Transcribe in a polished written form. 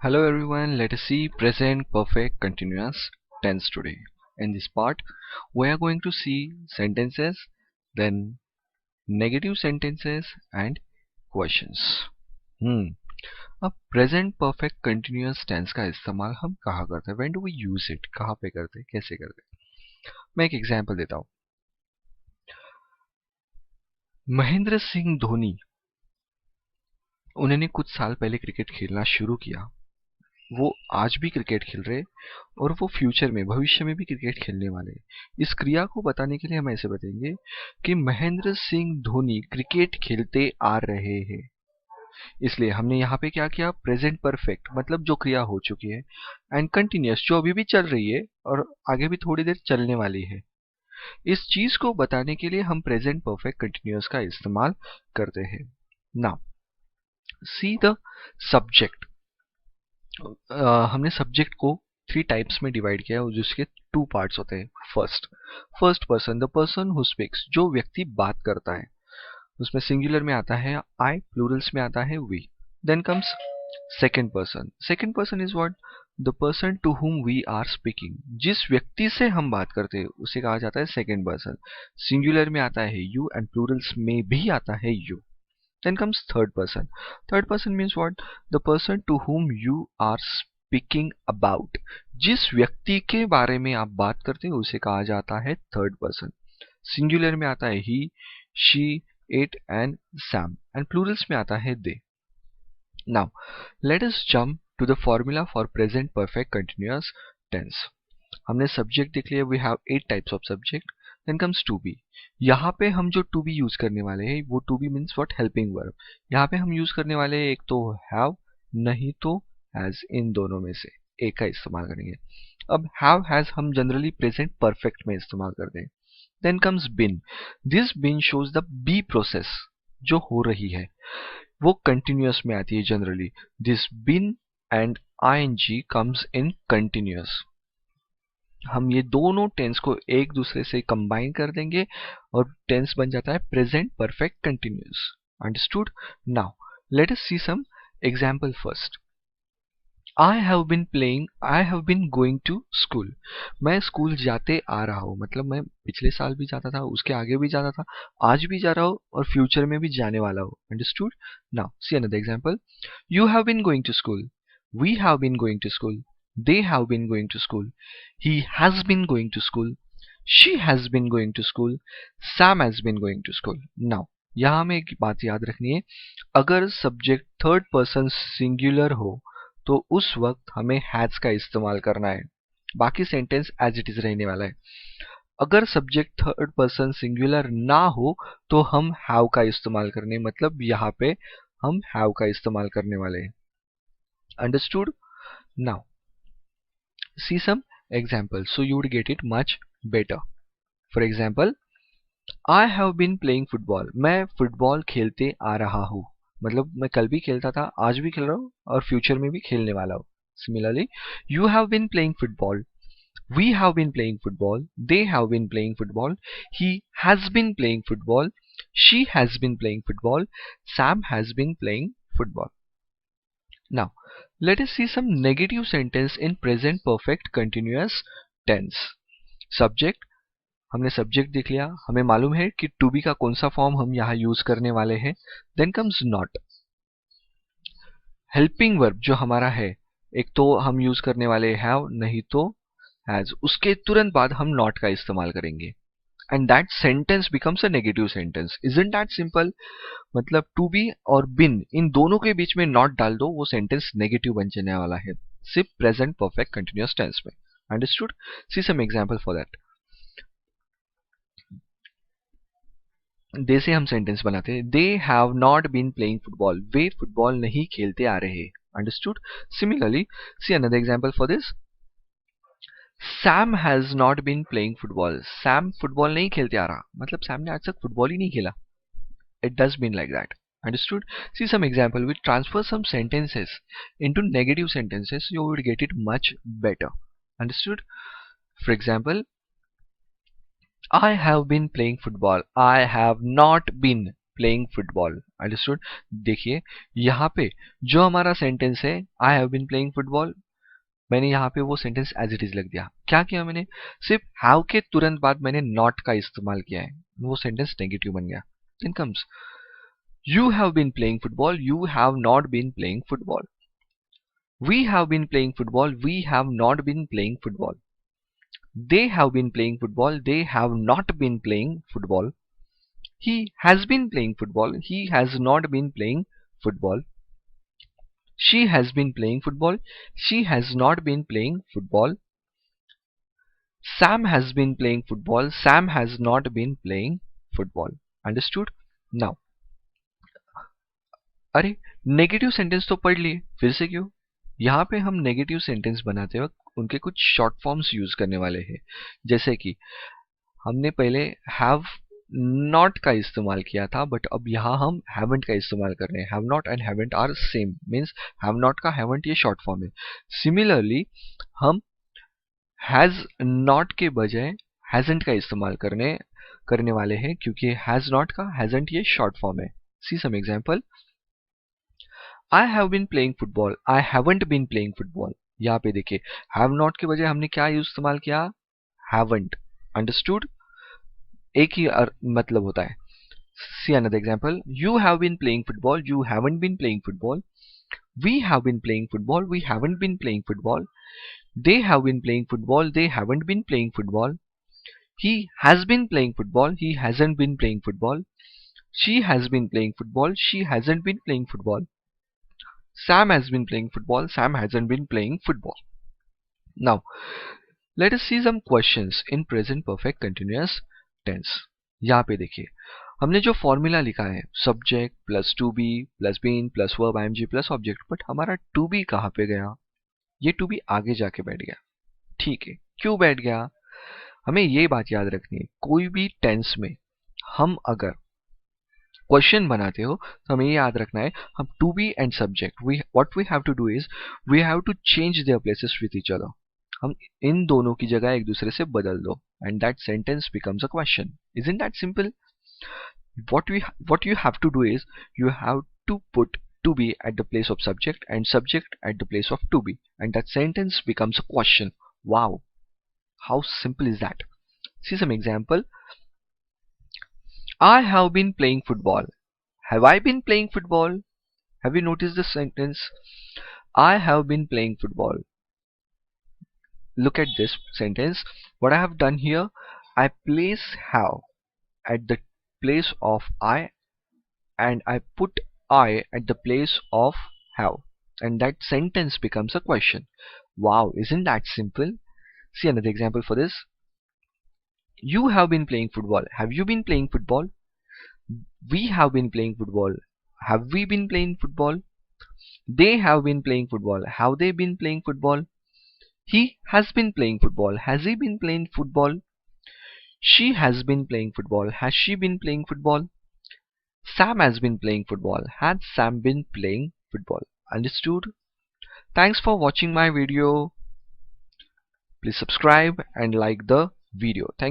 Hello everyone, let us see present perfect continuous tense today. In this part, we are going to see sentences, then negative sentences and questions. अब present perfect continuous tense का इस्तेमाल हम कहाँ करते हैं? When do we use it? कहाँ पे करते हैं? कैसे करते हैं? मैं एक एग्जाम्पल देता हूँ. महेंद्र सिंह धोनी उन्होंने कुछ साल पहले क्रिकेट खेलना शुरू किया. वो आज भी क्रिकेट खेल रहे और वो फ्यूचर में भविष्य में भी क्रिकेट खेलने वाले. इस क्रिया को बताने के लिए हम ऐसे बताएंगे कि महेंद्र सिंह धोनी क्रिकेट खेलते आ रहे हैं. इसलिए हमने यहाँ पे क्या किया, प्रेजेंट परफेक्ट मतलब जो क्रिया हो चुकी है, एंड कंटिन्यूअस जो अभी भी चल रही है और आगे भी थोड़ी देर चलने वाली है. इस चीज को बताने के लिए हम प्रेजेंट परफेक्ट कंटिन्यूअस का इस्तेमाल करते हैं. Now see the subject. हमने सब्जेक्ट को 3 टाइप्स में डिवाइड किया है जिसके 2 पार्ट्स होते हैं. First person, the person who speaks, जो व्यक्ति बात करता है. उसमें सिंगुलर में आता है आई, प्लूरल्स में आता है we. Then comes second person. Second person is what? The person to whom we are speaking. जिस व्यक्ति से हम बात करते हैं उसे कहा जाता है सेकंड पर्सन. सिंगुलर में आता है यू एंड प्लूरल्स में भी आता है you. Then comes third person. Third person means what? The person to whom you are speaking about. जिस व्यक्ति के बारे में आप बात करते हैं उसे कहा जाता है थर्ड पर्सन. सिंगुलर में आता है he, she, it and Sam and plurals में आता है they. Now let us jump to the formula for present perfect continuous tense. हमने सब्जेक्ट देख लिया. We have 8 types of subject. Then comes to be. यहाँ पे हम जो to be यूज करने वाले हैं वो to be means what? Helping verb. यहाँ पे हम यूज करने वाले हैं एक तो have, नहीं तो has. इन दोनों में से एक का इस्तेमाल करेंगे. अब have has हम जनरली प्रेजेंट परफेक्ट में इस्तेमाल करते हैं. Then comes been. This been shows the be process जो हो रही है वो कंटिन्यूअस में आती है generally. This been and ing comes in continuous. हम ये दोनों टेंस को एक दूसरे से कंबाइन कर देंगे और टेंस बन जाता है present perfect continuous. Understood? Now let us see some example first. I have been going to school. मैं स्कूल जाते आ रहा हूँ. मतलब मैं पिछले साल भी जाता था, उसके आगे भी जाता था, आज भी जा रहा हूँ और फ्यूचर में भी जाने वाला हूँ. Understood? Now see another example. You have been going to school. We have been going to school. They have been going to school. He has been going to school. She has been going to school. Sam has been going to school. Now, यहाँ हमें एक बात याद रखनी है. अगर subject third person singular हो तो उस वक्त हमें हैज का इस्तेमाल करना है. बाकी सेंटेंस एज इट इज रहने वाला है. अगर सब्जेक्ट थर्ड पर्सन सिंगुलर ना हो तो हम हैव का इस्तेमाल करने, मतलब यहाँ पे हम हैव का इस्तेमाल करने वाले हैं. Understood? Now see some examples so you would get it much better. For example, I have been playing football. मैं फुटबॉल खेलते आ रहा हूँ. मतलब मैं कल भी खेलता था, आज भी खेल रहा हूँ और फ्यूचर में भी खेलने वाला हूँ. Similarly, you have been playing football. We have been playing football. They have been playing football. He has been playing football. She has been playing football. Sam has been playing football. Now, let us see some negative sentence in present perfect continuous tense. Subject, हमने subject देख लिया. हमें मालूम है कि to be का कौन सा फॉर्म हम यहाँ यूज करने वाले हैं. Then comes not. Helping verb जो हमारा है, एक तो हम यूज करने वाले have, नहीं तो has. उसके तुरंत बाद हम not का इस्तेमाल करेंगे. And that sentence becomes a negative sentence. Isn't that simple? मतलब टू बी और बिन इन दोनों के बीच में नॉट डाल दो, वो सेंटेंस नेगेटिव बन जाने वाला है सिर्फ प्रेजेंट परफेक्ट कंटिन्यूअस टेंस में. Understood? See some example for that. They से हम सेंटेंस बनाते हैं. They have not been playing football. वे फुटबॉल नहीं खेलते आ रहे. Understood? Similarly see another example for this. Sam has not been playing football. सैम फुटबॉल नहीं खेलते आ रहा, मतलब सैम ने आज तक फुटबॉल ही नहीं खेला. It does mean like that. Understood? See some example. We transfer some sentences into negative sentences. You would get it much better. Understood? For example, I have been playing football. I have not been playing football. Understood. देखिए यहाँ पे जो हमारा sentence है I have been playing football, मैंने यहाँ पे वो सेंटेंस एज इट इज लिख दिया। क्या किया मैंने, सिर्फ हैव के तुरंत बाद मैंने नॉट का इस्तेमाल किया है, वो सेंटेंस नेगेटिव बन गया। Then comes you have been playing football, you have not been playing football. We have been playing football, we have not been playing football. They have been playing football, they have not been playing football. He has been playing football, he has not been playing football. She has been playing football, she has not been playing football. Sam has been playing football, Sam has not been playing football. Understood? Now, अरे negative sentence तो पढ़ लिए, फिर से क्यों? यहाँ पे हम नेगेटिव सेंटेंस बनाते वक्त उनके कुछ शॉर्ट फॉर्म्स यूज करने वाले हैं। जैसे कि हमने पहले हैव नॉट का इस्तेमाल किया था, बट अब यहाँ हम हैवंट का इस्तेमाल कर रहे हैं। Have not and haven't are same, means have not का हैवंट ये शॉर्ट फॉर्म है। सिमिलरली हम हैज नॉट के बजाय हैजंट का इस्तेमाल करने वाले हैं, क्योंकि हैज नॉट का हैजंट ये शॉर्ट फॉर्म है। See some example, I have been playing football, I haven't been playing football. यहाँ पे देखिए हैव नॉट के बजाय हमने क्या इस्तेमाल किया, हैवंट। अंडरस्टूड? एक ही मतलब होता है। See another example, you have been playing football, you haven't been playing football. We have been playing football, we haven't been playing football. They have been playing football, they haven't been playing football. He has been playing football, he hasn't been playing football. She has been playing football, she hasn't been playing football. Sam has been playing football, Sam hasn't been playing football. Now, let us see some questions in present perfect continuous tense. यहाँ पे देखिए हमने जो formula लिखा है subject plus to be plus been plus verb IMG plus object, but हमारा to be कहाँ पे गया? ये टू बी आगे जाके बैठ गया। ठीक है, क्यों बैठ गया? हमें ये बात याद रखनी है, कोई भी टेंस में हम अगर क्वेश्चन बनाते हो तो हमें ये याद रखना है, हम to be and subject what we have to do is we have to change their places with each other. हम इन दोनों की जगह एक दूसरे से बदल दो and that sentence becomes a question. Isn't that simple? what you have to do is you have to put to be at the place of subject and subject at the place of to be, and that sentence becomes a question. Wow, how simple is that? See some example. I have been playing football. Have I been playing football? Have you noticed this sentence? I have been playing football. Look at this sentence. What I have done here, I place have at the place of I, and I put I at the place of have, and that sentence becomes a question. Wow, isn't that simple? See another example for this. You have been playing football. Have you been playing football? We have been playing football. Have we been playing football? They have been playing football. Have they been playing football? He has been playing football. Has he been playing football? She has been playing football. Has she been playing football? Sam has been playing football. Has Sam been playing football? Understood? Thanks for watching my video. Please subscribe and like the video. Thank you.